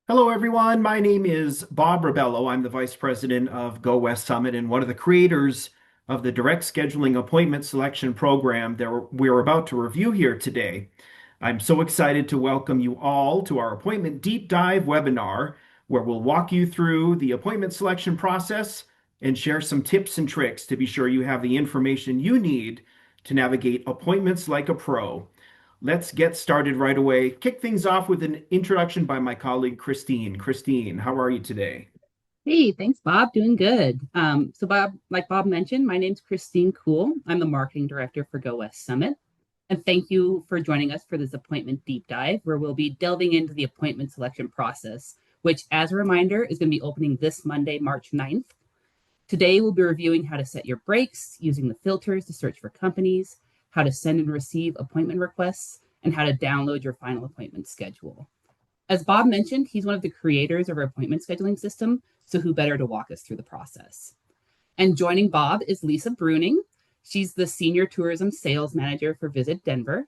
Hello, everyone. My name is Bob Rebello. I'm the Vice President of Go West Summit and one of the creators of the direct scheduling appointment selection program that we're about to review here today. I'm so excited to welcome you all to our appointment deep dive webinar, where we'll walk you through the appointment selection process and share some tips and tricks to be sure you have the information you need to navigate appointments like a pro. Let's get started right away. Kick things off with an introduction by my colleague, Christine. Christine, how are you today? Hey, thanks, Bob. Doing good. Bob, like Bob mentioned, my name's Christine Cool. I'm the marketing director for Go West Summit. And thank you for joining us for this appointment deep dive, where we'll be delving into the appointment selection process, which, as a reminder, is going to be opening this Monday, March 9th. Today, we'll be reviewing how to set your breaks, using the filters to search for companies, how to send and receive appointment requests, and how to download your final appointment schedule. As Bob mentioned, he's one of the creators of our appointment scheduling system, so who better to walk us through the process? And joining Bob is Lisa Bruening. She's the Senior Tourism Sales Manager for Visit Denver.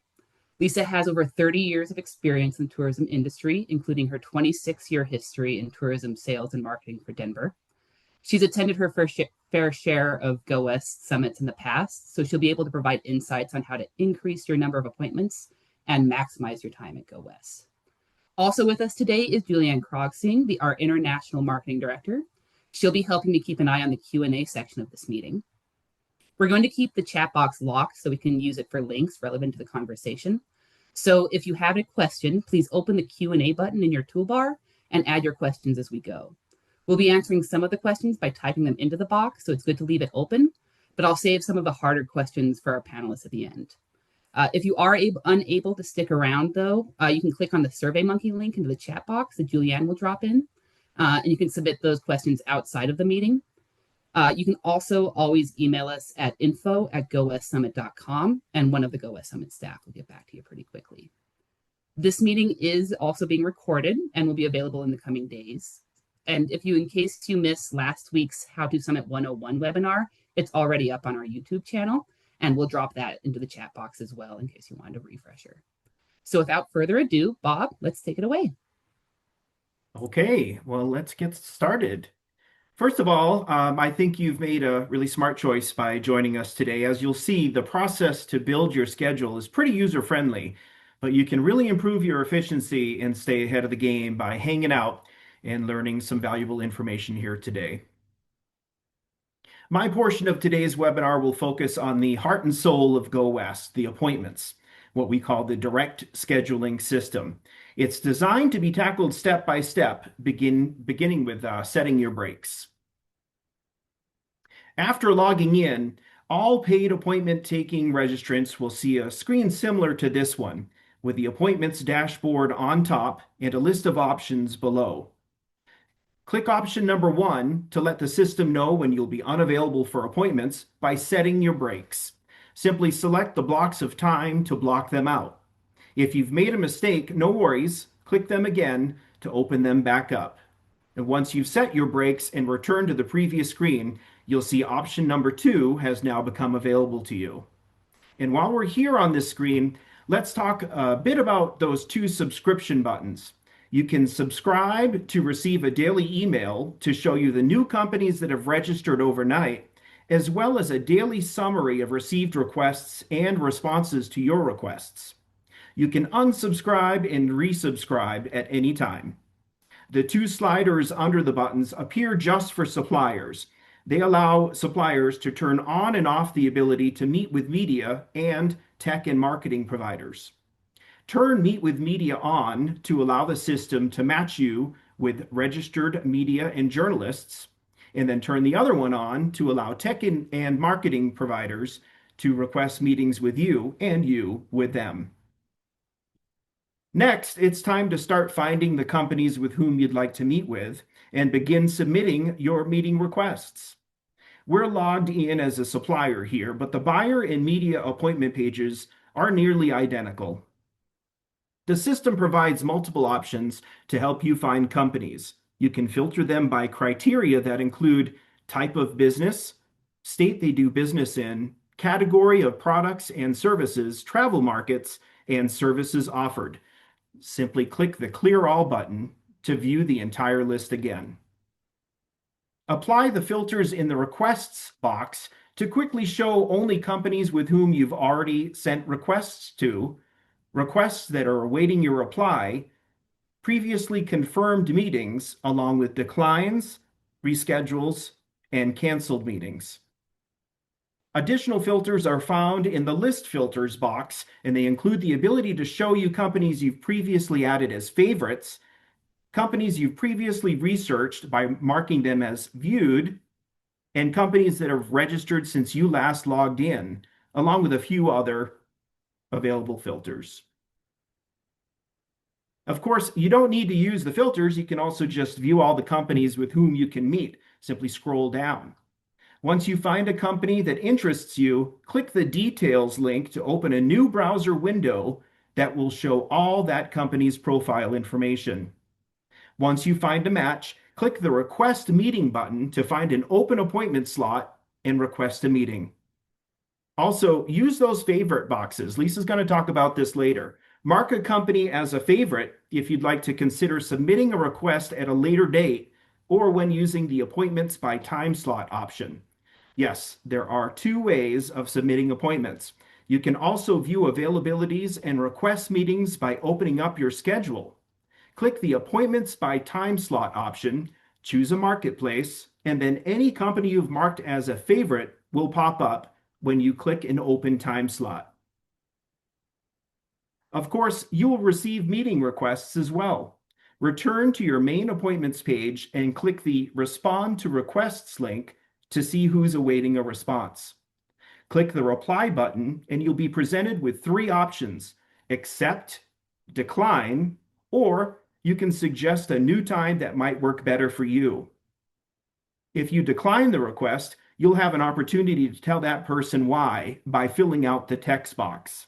Lisa has over 30 years of experience in the tourism industry, including her 26-year history in tourism sales and marketing for Denver. She's attended her fair share of Go West summits in the past, so she'll be able to provide insights on how to increase your number of appointments and maximize your time at Go West. Also with us today is Julianne Krogsing, our International Marketing Director. She'll be helping me keep an eye on the Q&A section of this meeting. We're going to keep the chat box locked so we can use it for links relevant to the conversation. So if you have a question, please open the Q&A button in your toolbar and add your questions as we go. We'll be answering some of the questions by typing them into the box, so it's good to leave it open, but I'll save some of the harder questions for our panelists at the end. If you are unable to stick around, though, you can click on the SurveyMonkey link into the chat box that Julianne will drop in, and you can submit those questions outside of the meeting. You can also always email us at info@gowestsummit.com, and one of the Go West Summit staff will get back to you pretty quickly. This meeting is also being recorded and will be available in the coming days. And in case you missed last week's How to Summit 101 webinar, it's already up on our YouTube channel. And we'll drop that into the chat box as well in case you wanted a refresher. So without further ado, Bob, let's take it away. Okay, well, let's get started. First of all, I think you've made a really smart choice by joining us today. As you'll see, the process to build your schedule is pretty user-friendly, but you can really improve your efficiency and stay ahead of the game by hanging out and learning some valuable information here today. My portion of today's webinar will focus on the heart and soul of Go West, the appointments, what we call the direct scheduling system. It's designed to be tackled step by step, beginning with setting your breaks. After logging in, all paid appointment taking registrants will see a screen similar to this one, with the appointments dashboard on top and a list of options below. Click option number 1 to let the system know when you'll be unavailable for appointments by setting your breaks. Simply select the blocks of time to block them out. If you've made a mistake, no worries. Click them again to open them back up. And once you've set your breaks and return to the previous screen, you'll see option number 2 has now become available to you. And while we're here on this screen, let's talk a bit about those 2 subscription buttons. You can subscribe to receive a daily email to show you the new companies that have registered overnight, as well as a daily summary of received requests and responses to your requests. You can unsubscribe and resubscribe at any time. The 2 sliders under the buttons appear just for suppliers. They allow suppliers to turn on and off the ability to meet with media and tech and marketing providers. Turn Meet with Media on to allow the system to match you with registered media and journalists, and then turn the other one on to allow tech and marketing providers to request meetings with you and you with them. Next, it's time to start finding the companies with whom you'd like to meet with and begin submitting your meeting requests. We're logged in as a supplier here, but the buyer and media appointment pages are nearly identical. The system provides multiple options to help you find companies. You can filter them by criteria that include type of business, state they do business in, category of products and services, travel markets, and services offered. Simply click the Clear All button to view the entire list again. Apply the filters in the requests box to quickly show only companies with whom you've already sent requests to, requests that are awaiting your reply, previously confirmed meetings, along with declines, reschedules, and canceled meetings. Additional filters are found in the list filters box, and they include the ability to show you companies you've previously added as favorites, companies you've previously researched by marking them as viewed, and companies that have registered since you last logged in, along with a few other available filters. Of course, you don't need to use the filters. You can also just view all the companies with whom you can meet. Simply scroll down. Once you find a company that interests you, click the details link to open a new browser window that will show all that company's profile information. Once you find a match, click the Request Meeting button to find an open appointment slot and request a meeting. Also, use those favorite boxes. Lisa's going to talk about this later. Mark a company as a favorite if you'd like to consider submitting a request at a later date or when using the Appointments by Time Slot option. Yes, there are two ways of submitting appointments. You can also view availabilities and request meetings by opening up your schedule. Click the Appointments by Time Slot option, choose a marketplace, and then any company you've marked as a favorite will pop up when you click an open time slot. Of course, you will receive meeting requests as well. Return to your main appointments page and click the Respond to Requests link to see who's awaiting a response. Click the Reply button and you'll be presented with three options: accept, decline, or you can suggest a new time that might work better for you. If you decline the request, you'll have an opportunity to tell that person why by filling out the text box.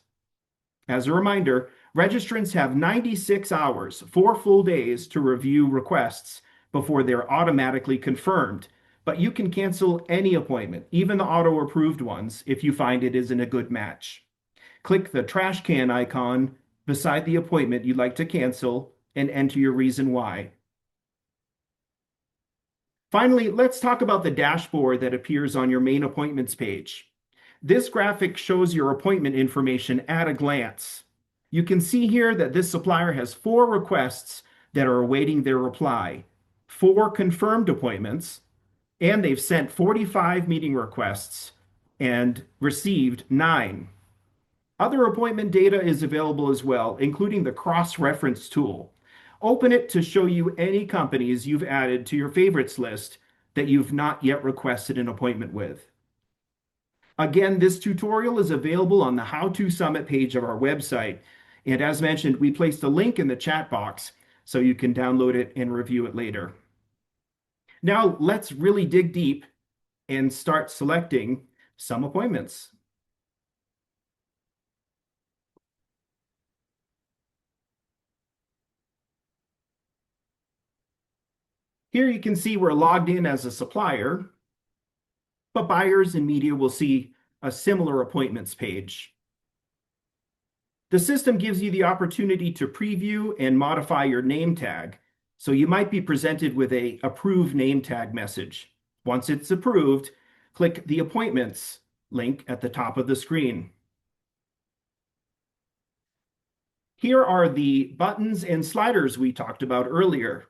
As a reminder, registrants have 96 hours, 4 full days, to review requests before they're automatically confirmed. But you can cancel any appointment, even the auto-approved ones, if you find it isn't a good match. Click the trash can icon beside the appointment you'd like to cancel and enter your reason why. Finally, let's talk about the dashboard that appears on your main appointments page. This graphic shows your appointment information at a glance. You can see here that this supplier has 4 requests that are awaiting their reply, 4 confirmed appointments, and they've sent 45 meeting requests and received 9. Other appointment data is available as well, including the cross-reference tool. Open it to show you any companies you've added to your favorites list that you've not yet requested an appointment with. Again, this tutorial is available on the How to Summit page of our website. And as mentioned, we placed a link in the chat box so you can download it and review it later. Now let's really dig deep and start selecting some appointments. Here you can see we're logged in as a supplier, but buyers and media will see a similar appointments page. The system gives you the opportunity to preview and modify your name tag, so you might be presented with a Approve Name Tag message. Once it's approved, click the Appointments link at the top of the screen. Here are the buttons and sliders we talked about earlier.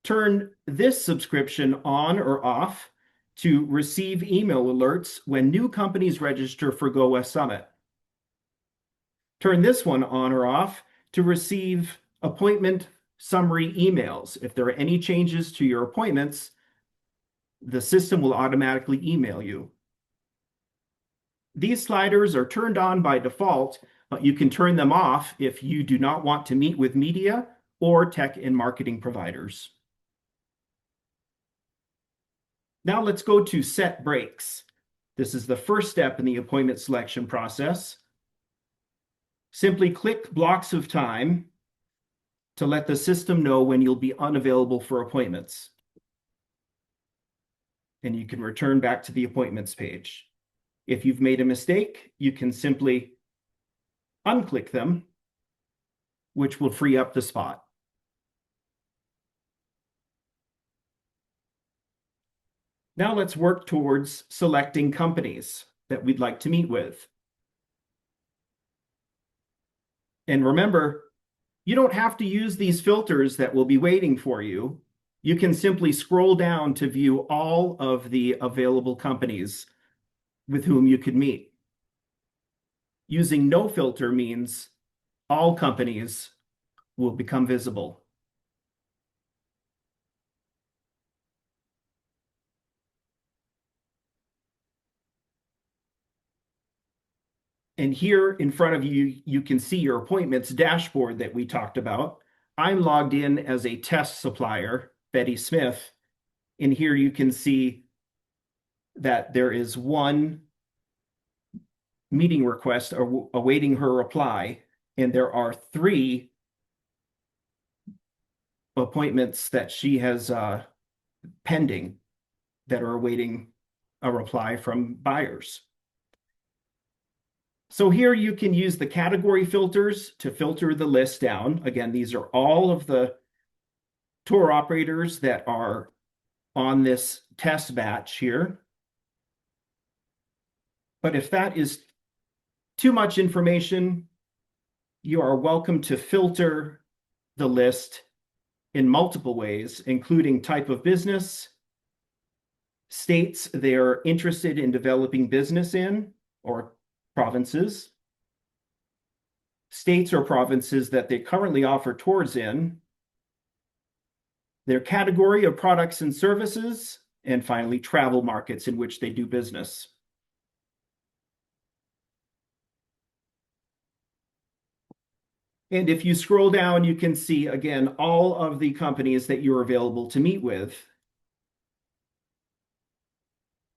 Turn this subscription on or off to receive email alerts when new companies register for Go West Summit. Turn this one on or off to receive appointment summary emails. If there are any changes to your appointments, the system will automatically email you. These sliders are turned on by default, but you can turn them off if you do not want to meet with media or tech and marketing providers. Now let's go to Set Breaks. This is the first step in the appointment selection process. Simply click blocks of time to let the system know when you'll be unavailable for appointments. And you can return back to the appointments page. If you've made a mistake, you can simply unclick them, which will free up the spot. Now let's work towards selecting companies that we'd like to meet with. And remember, you don't have to use these filters that will be waiting for you. You can simply scroll down to view all of the available companies with whom you could meet. Using no filter means all companies will become visible. And here in front of you, you can see your appointments dashboard that we talked about. I'm logged in as a test supplier, Betty Smith. And here you can see that there is one meeting request awaiting her reply, and there are 3 appointments that she has pending that are awaiting a reply from buyers. So here you can use the category filters to filter the list down. Again, these are all of the tour operators that are on this test batch here. But if that is too much information, you are welcome to filter the list in multiple ways, including type of business, states they're interested in developing business in, or provinces, states or provinces that they currently offer tours in, their category of products and services, and finally, travel markets in which they do business. And if you scroll down, you can see, again, all of the companies that you're available to meet with.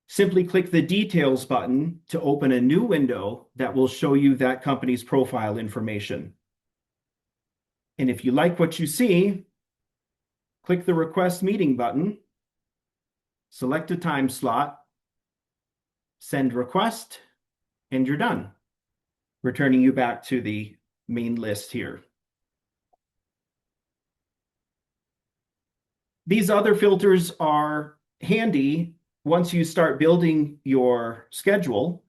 Simply click the Details button to open a new window that will show you that company's profile information. And if you like what you see, click the Request Meeting button, select a time slot, send request, and you're done, returning you back to the main list here. These other filters are handy once you start building your schedule.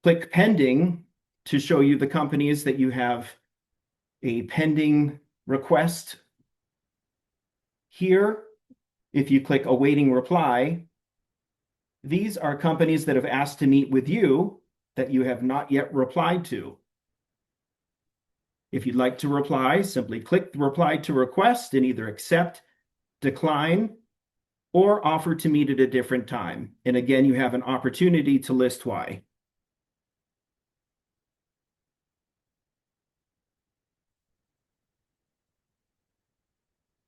Click Pending to show you the companies that you have a pending request. Here, if you click Awaiting Reply, these are companies that have asked to meet with you that you have not yet replied to. If you'd like to reply, simply click the Reply to Request and either accept, decline, or offer to meet at a different time. And again, you have an opportunity to list why.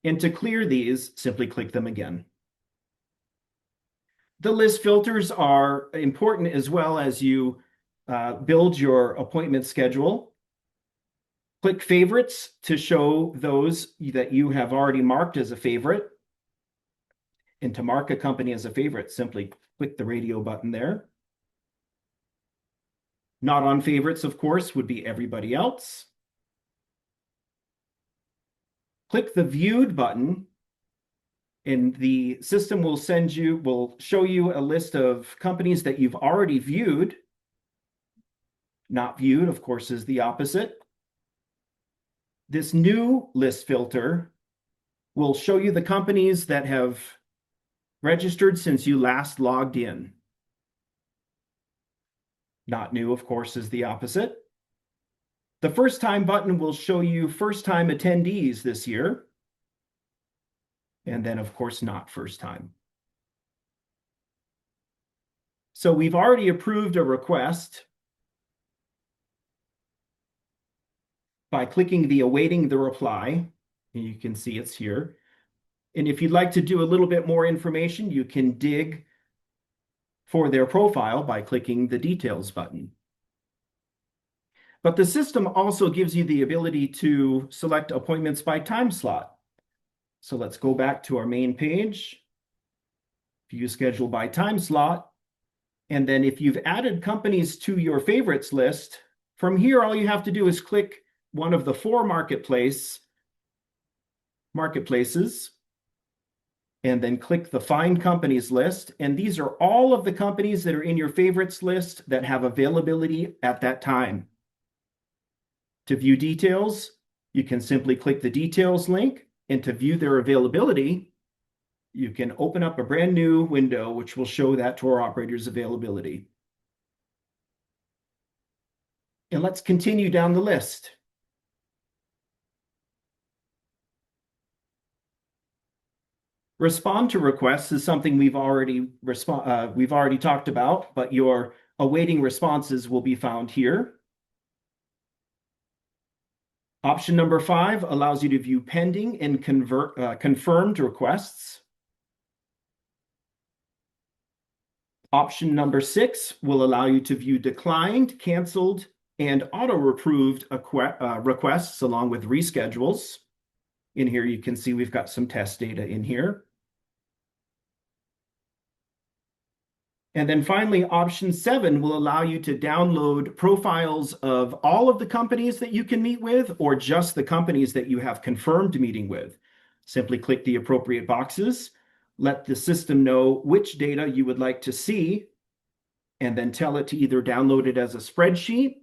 And to clear these, simply click them again. The list filters are important as well as you build your appointment schedule. Click Favorites to show those that you have already marked as a favorite. And to mark a company as a favorite, simply click the radio button there. Not on favorites, of course, would be everybody else. Click the Viewed button, and the system will show you a list of companies that you've already viewed. Not viewed, of course, is the opposite. This new list filter will show you the companies that have registered since you last logged in. Not new, of course, is the opposite. The First Time button will show you first-time attendees this year. And then, of course, not first time. So we've already approved a request by clicking the Awaiting the Reply. And you can see it's here. And if you'd like to do a little bit more information, you can dig for their profile by clicking the Details button. But the system also gives you the ability to select appointments by time slot. So let's go back to our main page, view schedule by time slot. And then if you've added companies to your favorites list, from here, all you have to do is click one of the 4 marketplaces, and then click the Find Companies list. And these are all of the companies that are in your favorites list that have availability at that time. To view details, you can simply click the details link, and to view their availability, you can open up a brand new window which will show that tour operator's availability. And let's continue down the list. Respond to requests is something we've already talked about, but your awaiting responses will be found here. Option number 5 allows you to view pending and confirmed requests. Option number 6 will allow you to view declined, canceled, and auto-approved requests along with reschedules. In here, you can see we've got some test data in here. And then finally, option 7 will allow you to download profiles of all of the companies that you can meet with or just the companies that you have confirmed meeting with. Simply click the appropriate boxes, let the system know which data you would like to see, and then tell it to either download it as a spreadsheet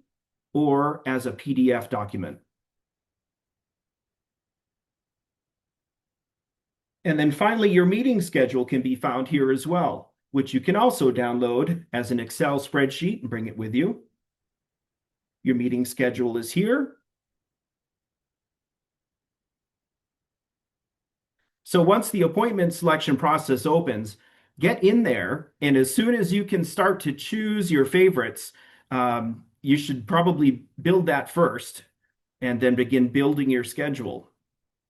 or as a PDF document. And then finally, your meeting schedule can be found here as well, which you can also download as an Excel spreadsheet and bring it with you. Your meeting schedule is here. So once the appointment selection process opens, get in there, and as soon as you can start to choose your favorites, you should probably build that first and then begin building your schedule.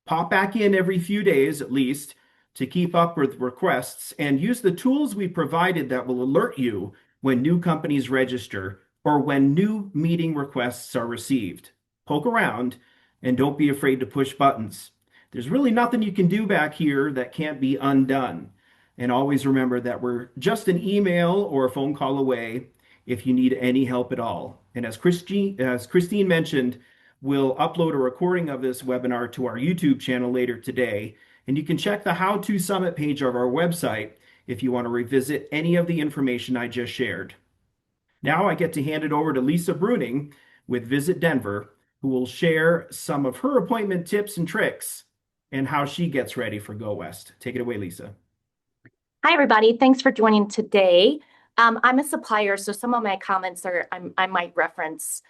Pop back in every few days at least to keep up with requests, and use the tools we provided that will alert you when new companies register or when new meeting requests are received. Poke around and don't be afraid to push buttons. There's really nothing you can do back here that can't be undone. And always remember that we're just an email or a phone call away if you need any help at all. And as Christine mentioned, we'll upload a recording of this webinar to our YouTube channel later today. And you can check the How to Summit page of our website if you want to revisit any of the information I just shared. Now I get to hand it over to Lisa Bruening with Visit Denver, who will share some of her appointment tips and tricks and how she gets ready for Go West. Take it away, Lisa. Hi, everybody. Thanks for joining today. I'm a supplier, so some of my comments I might reference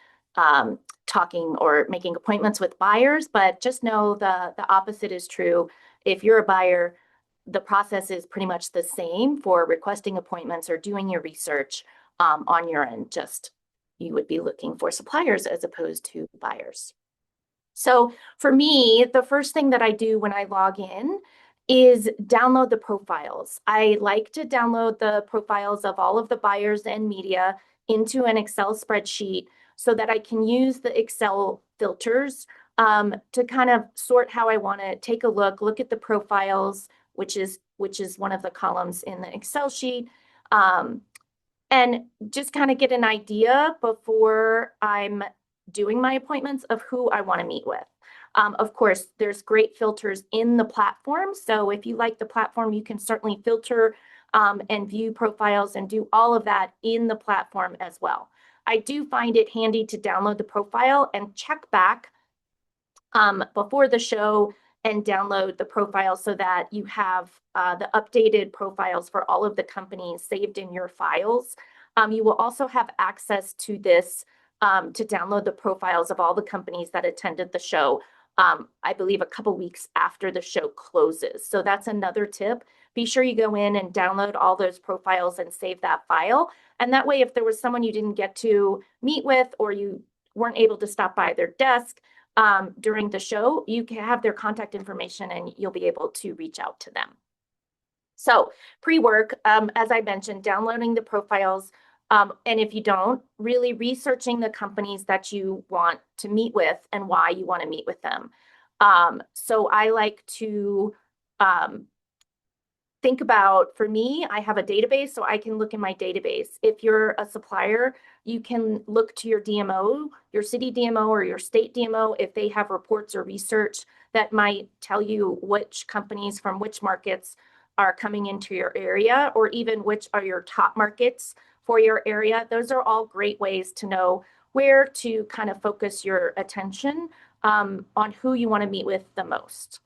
talking or making appointments with buyers, but just know the opposite is true. If you're a buyer, the process is pretty much the same for requesting appointments or doing your research on your end. Just you would be looking for suppliers as opposed to buyers. So for me, the first thing that I do when I log in is download the profiles. I like to download the profiles of all of the buyers and media into an Excel spreadsheet so that I can use the Excel filters to kind of sort how I want to take a look at the profiles, which is one of the columns in the Excel sheet, and just kind of get an idea before I'm doing my appointments of who I want to meet with. Of course, there's great filters in the platform. So if you like the platform, you can certainly filter and view profiles and do all of that in the platform as well. I do find it handy to download the profile and check back before the show and download the profile so that you have the updated profiles for all of the companies saved in your files. You will also have access to this to download the profiles of all the companies that attended the show, I believe a couple weeks after the show closes. So that's another tip. Be sure you go in and download all those profiles and save that file. And that way, if there was someone you didn't get to meet with or you weren't able to stop by their desk during the show, you can have their contact information and you'll be able to reach out to them. So pre-work, as I mentioned, downloading the profiles. And if you don't, really researching the companies that you want to meet with and why you want to meet with them. So I like to think about, for me, I have a database, so I can look in my database. If you're a supplier, you can look to your DMO, your city DMO or your state DMO, if they have reports or research that might tell you which companies from which markets are coming into your area, or even which are your top markets for your area. Those are all great ways to know where to kind of focus your attention on who you want to meet with the most.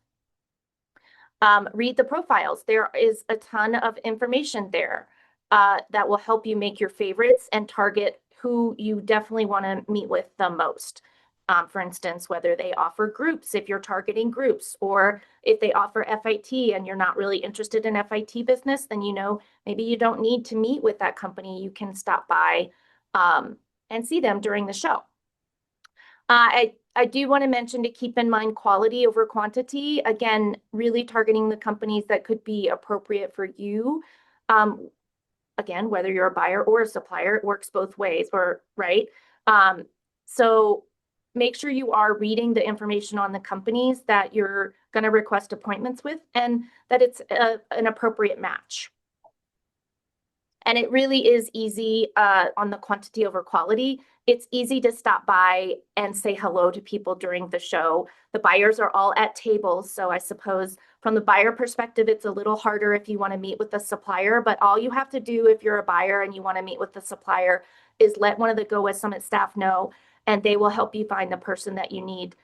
Read the profiles. There is a ton of information there that will help you make your favorites and target who you definitely want to meet with the most. For instance, whether they offer groups, if you're targeting groups, or if they offer FIT and you're not really interested in FIT business, then maybe you don't need to meet with that company. You can stop by and see them during the show. I do want to mention to keep in mind quality over quantity. Again, really targeting the companies that could be appropriate for you. Again, whether you're a buyer or a supplier, it works both ways, right? So make sure you are reading the information on the companies that you're going to request appointments with, and that it's an appropriate match. And it really is easy on the quantity over quality. It's easy to stop by and say hello to people during the show. The buyers are all at tables, so I suppose from the buyer perspective, it's a little harder if you want to meet with the supplier, but all you have to do if you're a buyer and you want to meet with the supplier is let one of the Go West Summit staff know, and they will help you find the person that you need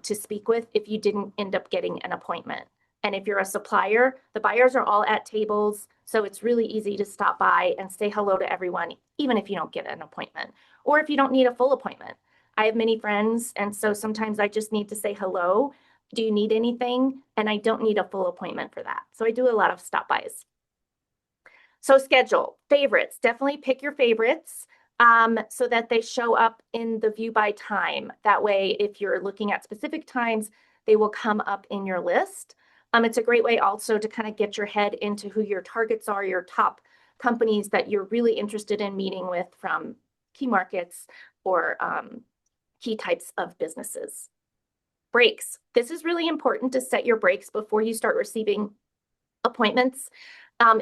to speak with if you didn't end up getting an appointment. And if you're a supplier, the buyers are all at tables, so it's really easy to stop by and say hello to everyone, even if you don't get an appointment, or if you don't need a full appointment. I have many friends, and so sometimes I just need to say hello. Do you need anything? And I don't need a full appointment for that. So I do a lot of stop bys. So schedule favorites. Definitely pick your favorites so that they show up in the view by time. That way, if you're looking at specific times, they will come up in your list. It's a great way also to kind of get your head into who your targets are, your top companies that you're really interested in meeting with from key markets or key types of businesses. Breaks. This is really important to set your breaks before you start receiving appointments.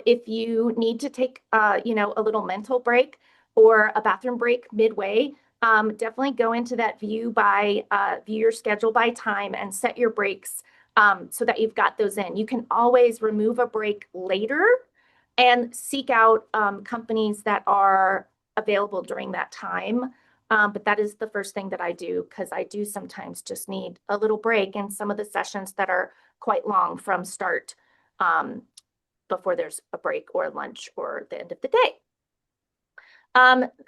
If you need to take a little mental break or a bathroom break midway, definitely go into that view your schedule by time and set your breaks so that you've got those in. You can always remove a break later and seek out companies that are available during that time. But that is the first thing that I do, because I do sometimes just need a little break in some of the sessions that are quite long from start before there's a break or lunch or the end of the day.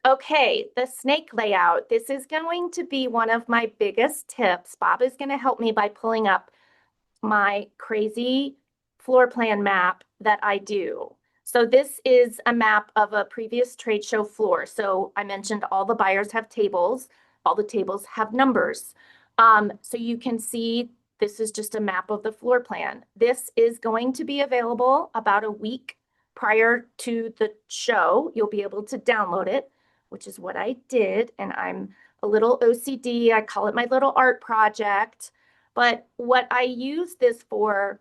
Okay, the snake layout. This is going to be one of my biggest tips. Bob is going to help me by pulling up my crazy floor plan map that I do. So this is a map of a previous trade show floor. So I mentioned all the buyers have tables. All the tables have numbers. So you can see this is just a map of the floor plan. This is going to be available about a week prior to the show. You'll be able to download it, which is what I did. And I'm a little OCD. I call it my little art project. But what I use this for,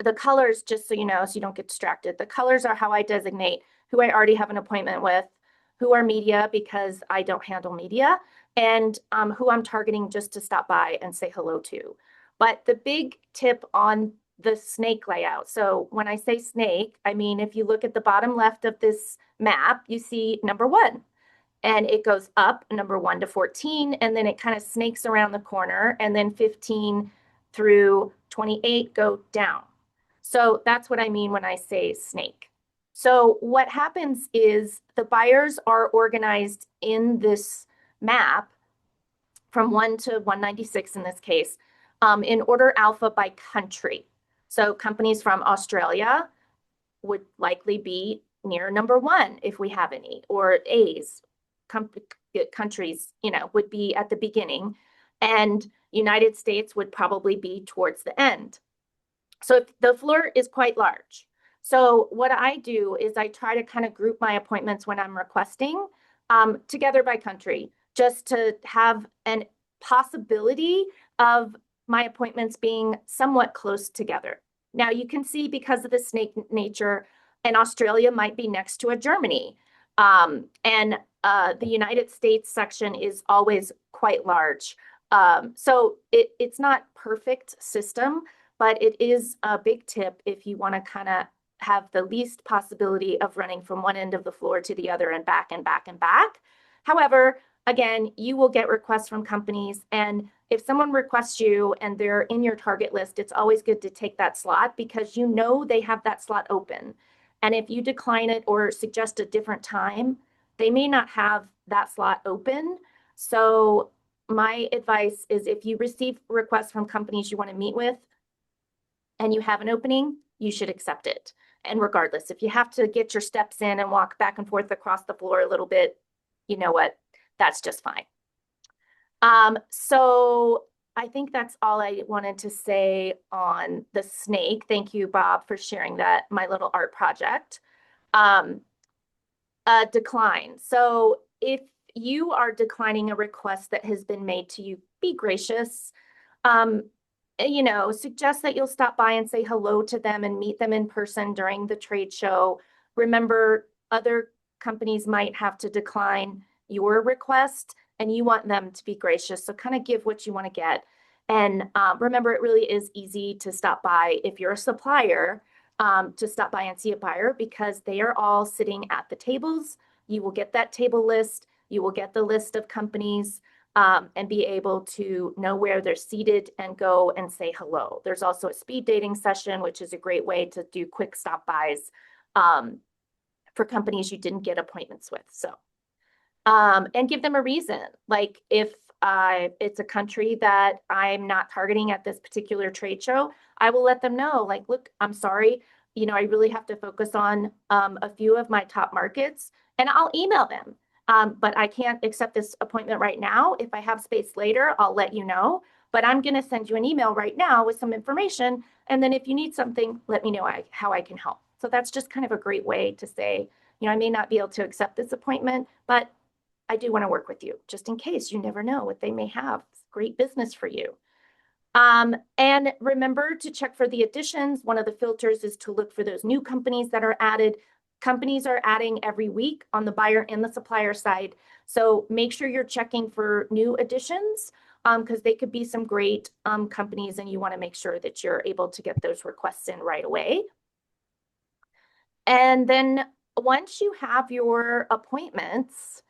the colors, just so you know, so you don't get distracted, the colors are how I designate who I already have an appointment with, who are media because I don't handle media, and who I'm targeting just to stop by and say hello to. But the big tip on the snake layout, so when I say snake, I mean, if you look at the bottom left of this map, you see number 1. And it goes up, number 1 to 14, and then it kind of snakes around the corner, and then 15 through 28 go down. So that's what I mean when I say snake. So what happens is the buyers are organized in this map from 1 to 196 in this case, in order alpha by country. So companies from Australia would likely be near number 1 if we have any, or A's. Countries, would be at the beginning, and United States would probably be towards the end. So the floor is quite large. So what I do is I try to kind of group my appointments when I'm requesting together by country, just to have an possibility of my appointments being somewhat close together. Now you can see, because of the snake nature, and Australia might be next to a Germany. And the United States section is always quite large. So it's not perfect system, but it is a big tip if you want to kind of have the least possibility of running from one end of the floor to the other and back and back and back. However, again, you will get requests from companies, and if someone requests you and they're in your target list, it's always good to take that slot because you know they have that slot open. And if you decline it or suggest a different time, they may not have that slot open. So my advice is if you receive requests from companies you want to meet with and you have an opening, you should accept it. And regardless, if you have to get your steps in and walk back and forth across the floor a little bit, you know what? That's just fine. So I think that's all I wanted to say on the snake. Thank you, Bob, for sharing that, my little art project. Decline. So if you are declining a request that has been made to you, be gracious. Suggest that you'll stop by and say hello to them and meet them in person during the trade show. Remember, other companies might have to decline your request and you want them to be gracious. So kind of give what you want to get. And remember, it really is easy to stop by if you're a supplier, to stop by and see a buyer because they are all sitting at the tables. You will get that table list. You will get the list of companies. And be able to know where they're seated and go and say hello. There's also a speed dating session, which is a great way to do quick stop bys for companies you didn't get appointments with. So, and give them a reason. Like if it's a country that I'm not targeting at this particular trade show, I will let them know, like, look, I'm sorry, I really have to focus on a few of my top markets, and I'll email them. But I can't accept this appointment right now. If I have space later, I'll let you know. But I'm going to send you an email right now with some information. And then if you need something, let me know how I can help. So that's just kind of a great way to say, I may not be able to accept this appointment, but I do want to work with you just in case. You never know what they may have. It's great business for you. And remember to check for the additions. One of the filters is to look for those new companies that are added. Companies are adding every week on the buyer and the supplier side. So make sure you're checking for new additions because they could be some great companies and you want to make sure that you're able to get those requests in right away. And then once you have your appointments,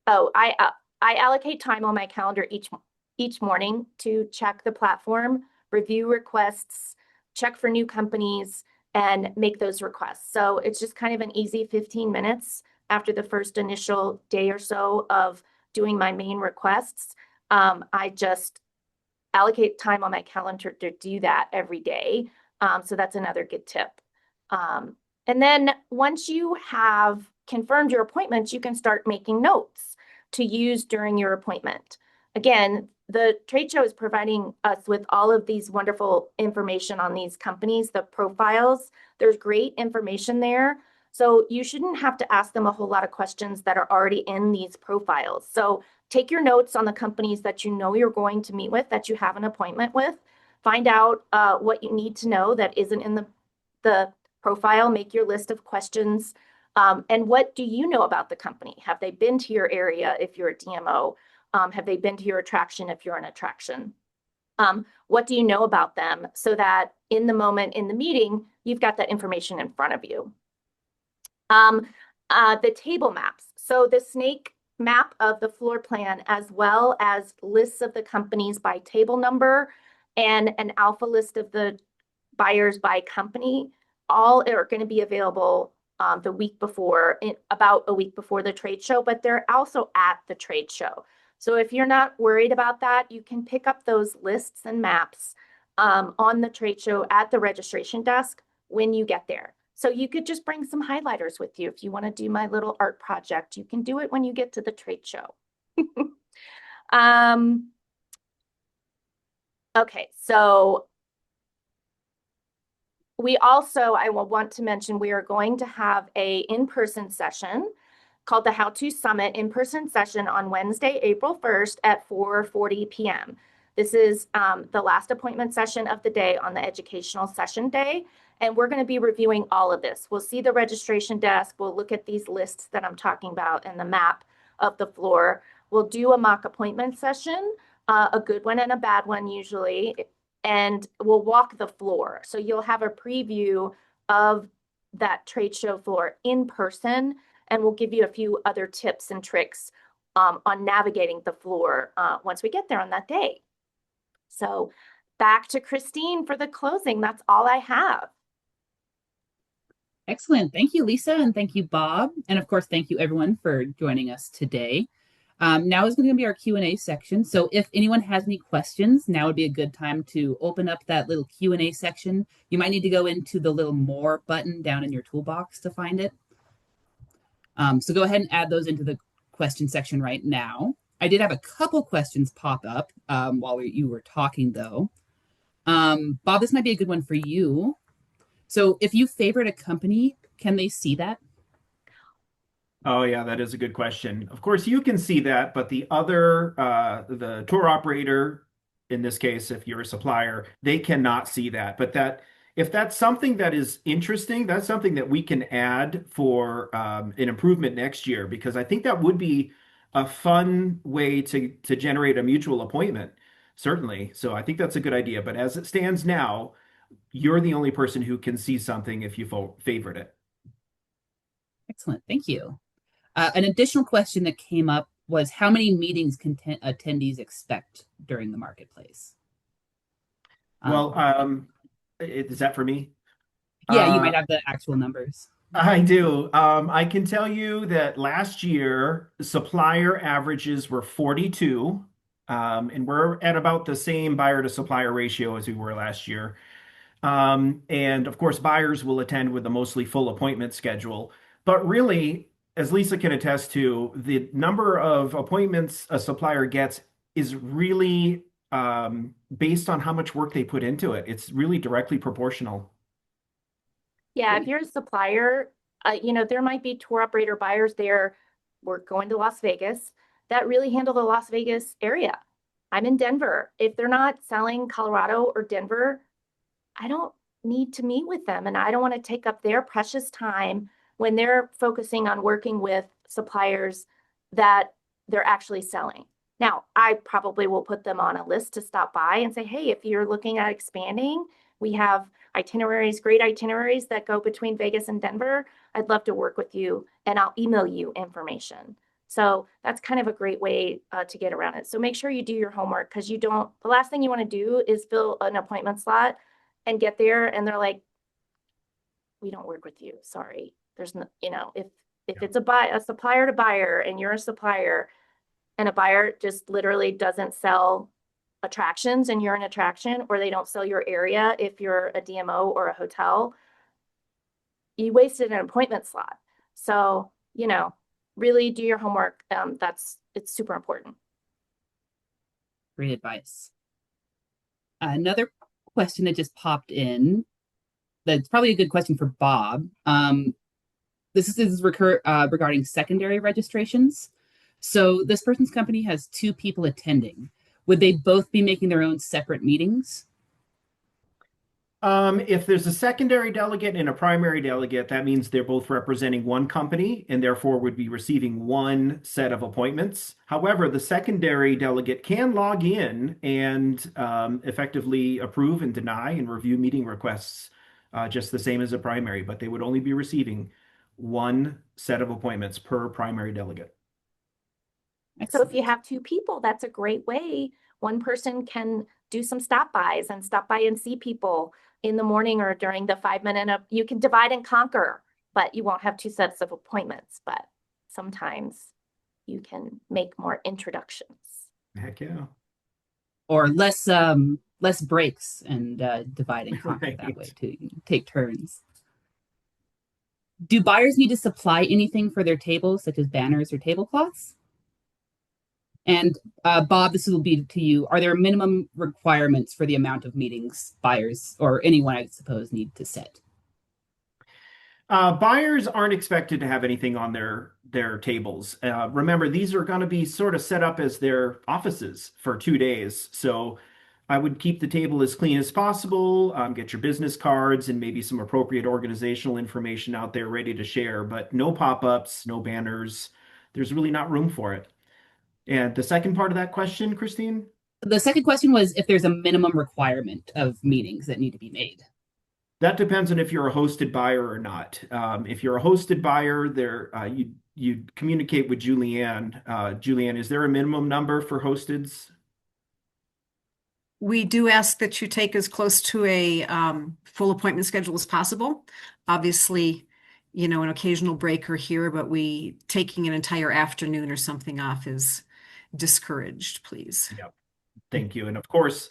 I allocate time on my calendar each morning to check the platform, review requests, check for new companies, and make those requests. So it's just kind of an easy 15 minutes after the first initial day or so of doing my main requests. I just allocate time on my calendar to do that every day. So that's another good tip. And then once you have confirmed your appointments, you can start making notes to use during your appointment. Again, the trade show is providing us with all of these wonderful information on these companies, the profiles. There's great information there. So you shouldn't have to ask them a whole lot of questions that are already in these profiles. So take your notes on the companies that you know you're going to meet with, that you have an appointment with. Find out what you need to know that isn't in the profile. Make your list of questions. And what do you know about the company? Have they been to your area if you're a DMO? Have they been to your attraction if you're an attraction? What do you know about them so that in the moment in the meeting, you've got that information in front of you? The table maps. So the snake map of the floor plan, as well as lists of the companies by table number and an alpha list of the buyers by company, all are going to be available the week before, about a week before the trade show, but they're also at the trade show. So if you're not worried about that, you can pick up those lists and maps on the trade show at the registration desk when you get there. So you could just bring some highlighters with you. If you want to do my little art project, you can do it when you get to the trade show. Okay, so I will want to mention, we are going to have a in-person session called the How-To Summit in-person session on Wednesday, April 1st at 4:40 p.m. This is the last appointment session of the day on the educational session day. And we're going to be reviewing all of this. We'll see the registration desk. We'll look at these lists that I'm talking about and the map of the floor. We'll do a mock appointment session a good one and a bad one usually, and we'll walk the floor. So you'll have a preview of that trade show floor in person, and we'll give you a few other tips and tricks on navigating the floor once we get there on that day. So back to Christine for the closing. That's all I have. Excellent. Thank you, Lisa, and thank you, Bob. And of course, thank you everyone for joining us today. Now is going to be our Q&A section. So if anyone has any questions, now would be a good time to open up that little Q&A section. You might need to go into the little More button down in your toolbox to find it. So go ahead and add those into the question section right now. I did have a couple questions pop up while you were talking, though. Bob, this might be a good one for you. So if you favorite a company, can they see that? Oh yeah, that is a good question. Of course, you can see that, but the tour operator, in this case, if you're a supplier, they cannot see that. But if that's something that is interesting, that's something that we can add for an improvement next year, because I think that would be a fun way to generate a mutual appointment, certainly. So I think that's a good idea. But as it stands now, you're the only person who can see something if you favorite it. Excellent. Thank you. An additional question that came up was how many meetings can attendees expect during the marketplace? Well, is that for me? Yeah, you Uh, might have the actual numbers. I do. I can tell you that last year, supplier averages were 42, and we're at about the same buyer to supplier ratio as we were last year. And of course, buyers will attend with a mostly full appointment schedule. But really, as Lisa can attest to, the number of appointments a supplier gets is really based on how much work they put into it. It's really directly proportional. Yeah, if Great. you're a supplier, there might be tour operator buyers there. We're going to Las Vegas that really handle the Las Vegas area. I'm in Denver. If they're not selling Colorado or Denver, I don't need to meet with them. And I don't want to take up their precious time when they're focusing on working with suppliers that they're actually selling. Now, I probably will put them on a list to stop by and say, hey, if you're looking at expanding, we have itineraries, great itineraries that go between Vegas and Denver. I'd love to work with you and I'll email you information. So that's kind of a great way to get around it. So make sure you do your homework, because the last thing you want to do is fill an appointment slot and get there and they're like, we don't work with you. Sorry. There's no, if it's a supplier to buyer and you're a supplier and a buyer just literally doesn't sell attractions and you're an attraction, or they don't sell your area if you're a DMO or a hotel, you wasted an appointment slot. So, really do your homework. It's super important. Great advice. Another question that just popped in, that's probably a good question for Bob. This is regarding secondary registrations. So this person's company has two people attending. Would they both be making their own separate meetings? If there's a secondary delegate and a primary delegate, that means they're both representing one company and therefore would be receiving one set of appointments. However, the secondary delegate can log in and effectively approve and deny and review meeting requests just the same as a primary, but they would only be receiving one set of appointments per primary delegate. So if Excellent. you have two people, that's a great way. One person can do some stop bys and stop by and see people in the morning or during the 5 minute. You can divide and conquer, but you won't have two sets of appointments. But sometimes you can make more introductions. Heck yeah. Or less breaks and divide and conquer that way Right. too. You can take turns. Do buyers need to supply anything for their tables, such as banners or tablecloths? And Bob, this will be to you. Are there minimum requirements for the amount of meetings buyers or anyone, I suppose, need to set? Buyers aren't expected to have anything on their tables. Remember, these are going to be sort of set up as their offices for 2 days. So I would keep the table as clean as possible, get your business cards and maybe some appropriate organizational information out there ready to share, but no pop-ups, no banners. There's really not room for it. And the second part of that question, Christine? The second question was if there's a minimum requirement of meetings that need to be made. That depends on if you're a hosted buyer or not. If you're a hosted buyer, you communicate with Julianne. Julianne, is there a minimum number for hosteds? We do ask that you take as close to a full appointment schedule as possible. Obviously, an occasional break or here, but taking an entire afternoon or something off is discouraged, please. Yep. Thank you. And of course,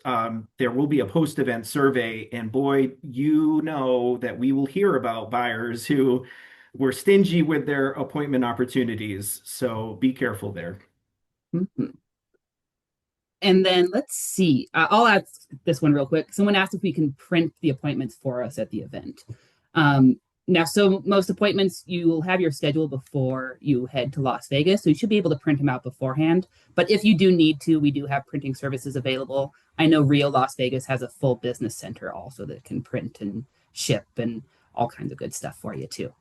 there will be a post-event survey. And boy, you know that we will hear about buyers who were stingy with their appointment opportunities. So be careful there. Mhm. And then let's see. I'll ask this one real quick. Someone asked if we can print the appointments for us at the event. Now, so most appointments, you will have your schedule before you head to Las Vegas. So you should be able to print them out beforehand. But if you do need to, we do have printing services available. I know Rio Las Vegas has a full business center also that can print and ship and all kinds of good stuff for you too.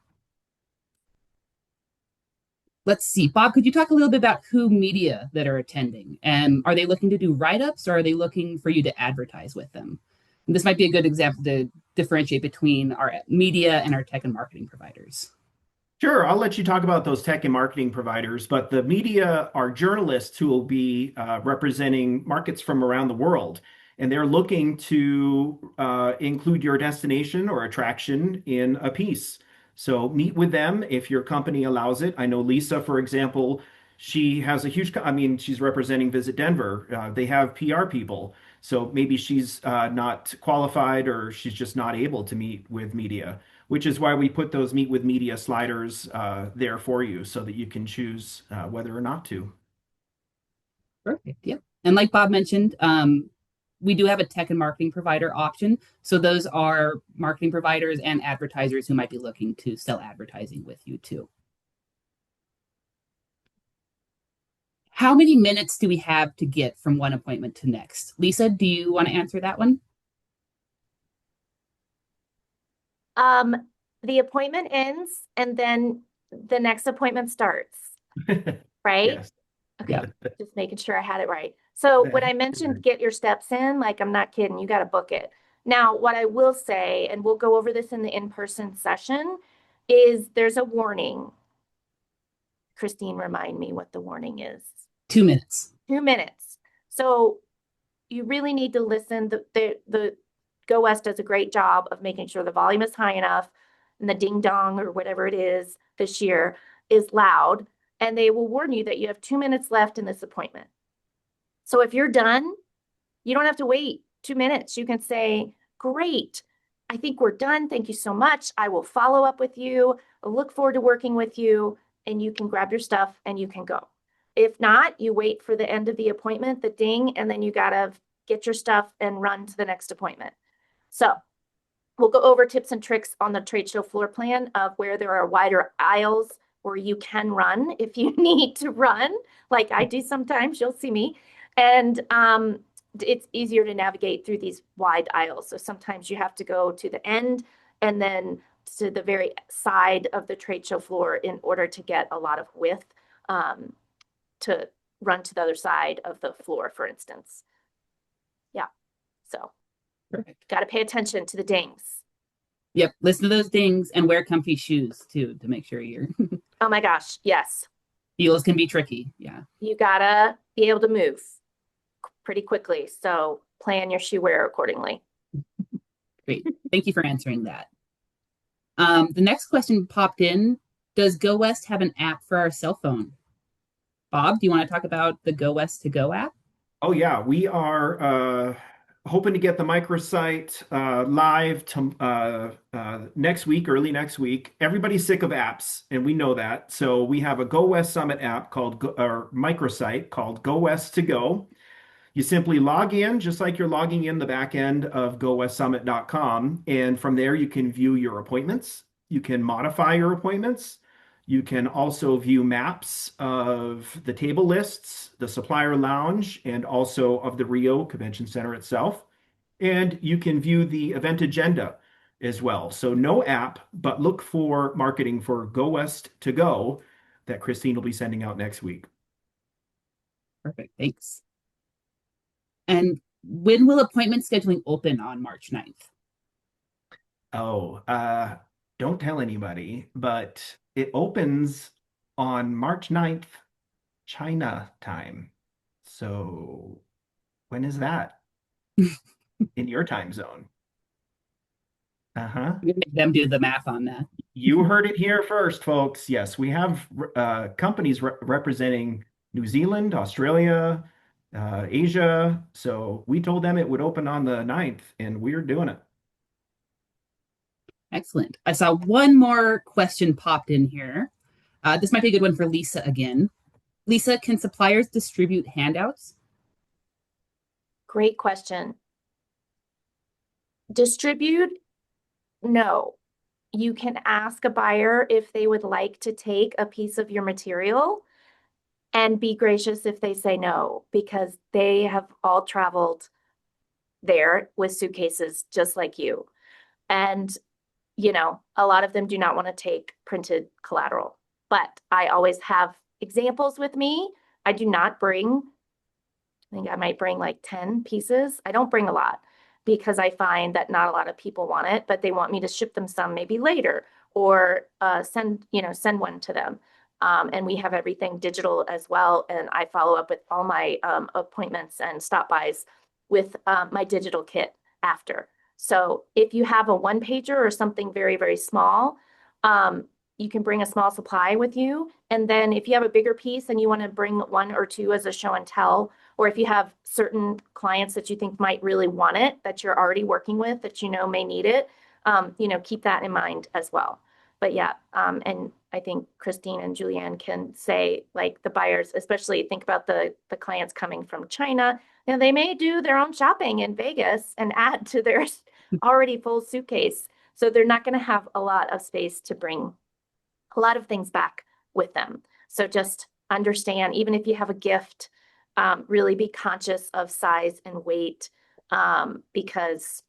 Let's see. Bob, could you talk a little bit about who media that are attending? And are they looking to do write-ups or are they looking for you to advertise with them? And this might be a good example to differentiate between our media and our tech and marketing providers. Sure, I'll let you talk about those tech and marketing providers, but the media are journalists who will be representing markets from around the world, and they're looking to include your destination or attraction in a piece. So meet with them if your company allows it. I know Lisa, for example, she has a huge, I mean, she's representing Visit Denver. They have PR people, so maybe she's not qualified or she's just not able to meet with media, which is why we put those meet with media sliders there for you so that you can choose whether or not to. Perfect. Yep. And like Bob mentioned, we do have a tech and marketing provider option. So those are marketing providers and advertisers who might be looking to sell advertising with you too. How many minutes do we have to get from one appointment to next? Lisa, do you want to answer that one? The appointment ends and then the next appointment starts, right? Yes. Okay, Yeah. just making sure I had it right. So when I mentioned get your steps in, like I'm not kidding, you got to book it. Now, what I will say, and we'll go over this in the in-person session, is there's a warning. Christine, remind me what the warning is. 2 minutes. 2 minutes. So you really need to listen. The Go West does a great job of making sure the volume is high enough and the ding dong or whatever it is this year is loud. And they will warn you that you have 2 minutes left in this appointment. So if you're done, you don't have to wait 2 minutes. You can say, great, I think we're done. Thank you so much. I will follow up with you. I look forward to working with you. And you can grab your stuff and you can go. If not, you wait for the end of the appointment, the ding, and then you got to get your stuff and run to the next appointment. So we'll go over tips and tricks on the trade show floor plan of where there are wider aisles where you can run if you need to run, like I do sometimes, you'll see me. And it's easier to navigate through these wide aisles. So sometimes you have to go to the end and then to the very side of the trade show floor in order to get a lot of width to run to the other side of the floor, for instance. Yeah, so Perfect. got to pay attention to the dings. Yep. Listen to those dings and wear comfy shoes too to make sure your Oh my gosh, yes. heels can be tricky. Yeah. You gotta be able to move pretty quickly. So plan your shoe wear accordingly. Great. Thank you for answering that. The next question popped in. Does Go West have an app for our cell phone? Bob, do you want to talk about the Go West to Go app? Oh yeah, we are hoping to get the microsite live next week, early next week. Everybody's sick of apps, and we know that. So we have a Go West Summit app called or microsite called Go West to Go. You simply log in, just like you're logging in the back end of gowestsummit.com, and from there you can view your appointments. You can modify your appointments. You can also view maps of the table lists, the supplier lounge, and also of the Rio Convention Center itself. And you can view the event agenda as well. So no app, but look for marketing for Go West to Go that Christine will be sending out next week. Perfect. Thanks. And when will appointment scheduling open on March 9th? Oh, don't tell anybody, but it opens on March 9th, China time. So when is that in your time zone? Uh-huh. Make them do the math on that. You heard it here first, folks. Yes, we have companies representing New Zealand, Australia, Asia. So we told them it would open on the 9th, and we're doing it. Excellent. I saw one more question popped in here. This might be a good one for Lisa again. Lisa, can suppliers distribute handouts? Great question. Distribute? No. You can ask a buyer if they would like to take a piece of your material and be gracious if they say no, because they have all traveled there with suitcases just like you. And, a lot of them do not want to take printed collateral, but I always have examples with me. I do not bring, I think I might bring like 10 pieces. I don't bring a lot because I find that not a lot of people want it, but they want me to ship them some maybe later or send one to them. And we have everything digital as well. And I follow up with all my appointments and stop bys with my digital kit after. So if you have a one pager or something very, very small, you can bring a small supply with you. And then if you have a bigger piece and you want to bring one or two as a show and tell, or if you have certain clients that you think might really want it, that you're already working with, that may need it, keep that in mind as well. But yeah, and I think Christine and Julianne can say, like, the buyers, especially think about the clients coming from China, they may do their own shopping in Vegas and add to their already full suitcase. So they're not going to have a lot of space to bring a lot of things back with them. So just understand, even if you have a gift, really be conscious of size and weight, because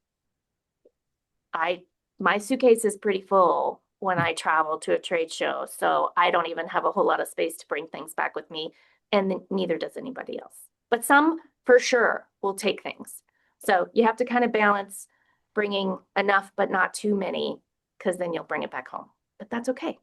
my suitcase is pretty full when I travel to a trade show. So I don't even have a whole lot of space to bring things back with me, and neither does anybody else. But some for sure will take things. So you have to kind of balance bringing enough, but not too many, because then you'll bring it back home. But that's okay.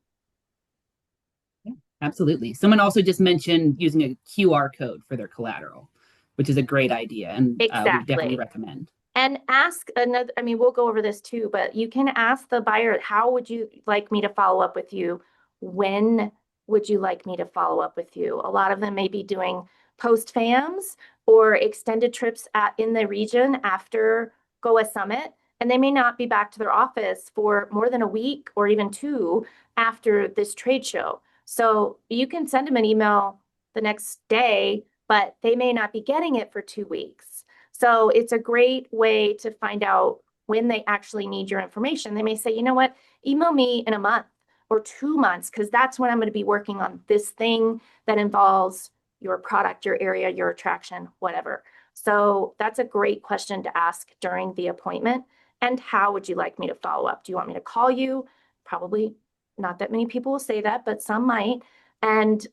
Absolutely. Someone also just mentioned using a QR code for their collateral, which is a great idea, and we definitely recommend. And ask another, we'll go over this too, but you can ask the buyer, how would you like me to follow up with you? When would you like me to follow up with you? A lot of them may be doing post FAMs or extended trips in the region after GOA Summit, and they may not be back to their office for more than a week or even two after this trade show. So you can send them an email the next day, but they may not be getting it for 2 weeks. So it's a great way to find out when they actually need your information. They may say, you know what, email me in a month or 2 months, because that's when I'm going to be working on this thing that involves your product, your area, your attraction, whatever. So that's a great question to ask during the appointment. And how would you like me to follow up? Do you want me to call you? Probably not that many people will say that, but some might. And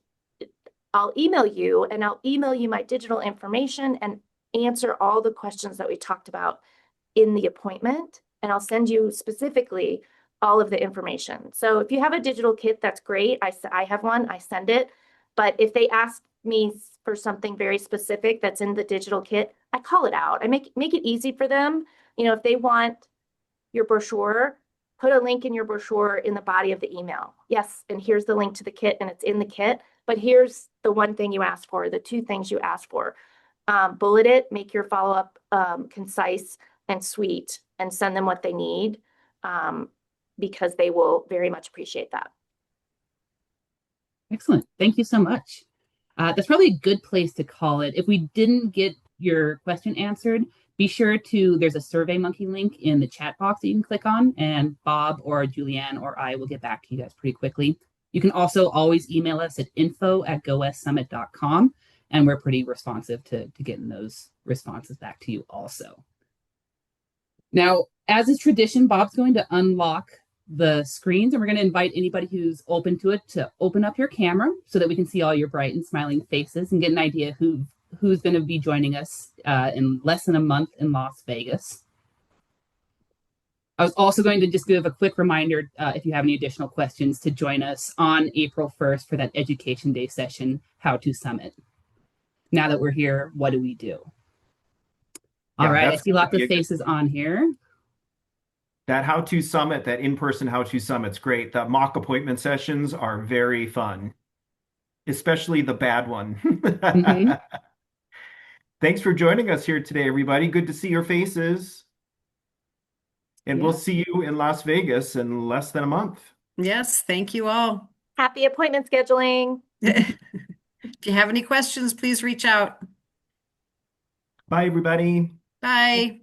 I'll email you, and I'll email you my digital information and answer all the questions that we talked about in the appointment. And I'll send you specifically all of the information. So if you have a digital kit, that's great. I have one, I send it. But if they ask me for something very specific that's in the digital kit, I call it out. I make it easy for them. If they want your brochure, put a link in your brochure in the body of the email. Yes, and here's the link to the kit, and it's in the kit. But here's the one thing you asked for, the two things you asked for. Bullet it, make your follow-up concise and sweet, and send them what they need, because they will very much appreciate that. Excellent. Thank you so much. That's probably a good place to call it. If we didn't get your question answered, be sure there's a SurveyMonkey link in the chat box that you can click on, and Bob or Julianne or I will get back to you guys pretty quickly. You can also always email us at info@gosummit.com, and we're pretty responsive to getting those responses back to you also. Now, as is tradition, Bob's going to unlock the screens, and we're going to invite anybody who's open to it to open up your camera so that we can see all your bright and smiling faces and get an idea who who's going to be joining us in less than a month in Las Vegas. I was also going to just give a quick reminder, if you have any additional questions, to join us on April 1st for that Education Day session, How to Summit. Now that we're here, what do we do? All Yeah, right, I that's see gonna lots be of a good faces on here. that How to Summit, that in-person How to Summit's great. The mock appointment sessions are very fun, especially the bad one. Mhm. Thanks for joining us here today, everybody. Good to see your faces. And we'll Yeah. see you in Las Vegas in less than a month. Yes, thank you all. Happy appointment scheduling. If you have any questions, please reach out. Bye, everybody. Bye.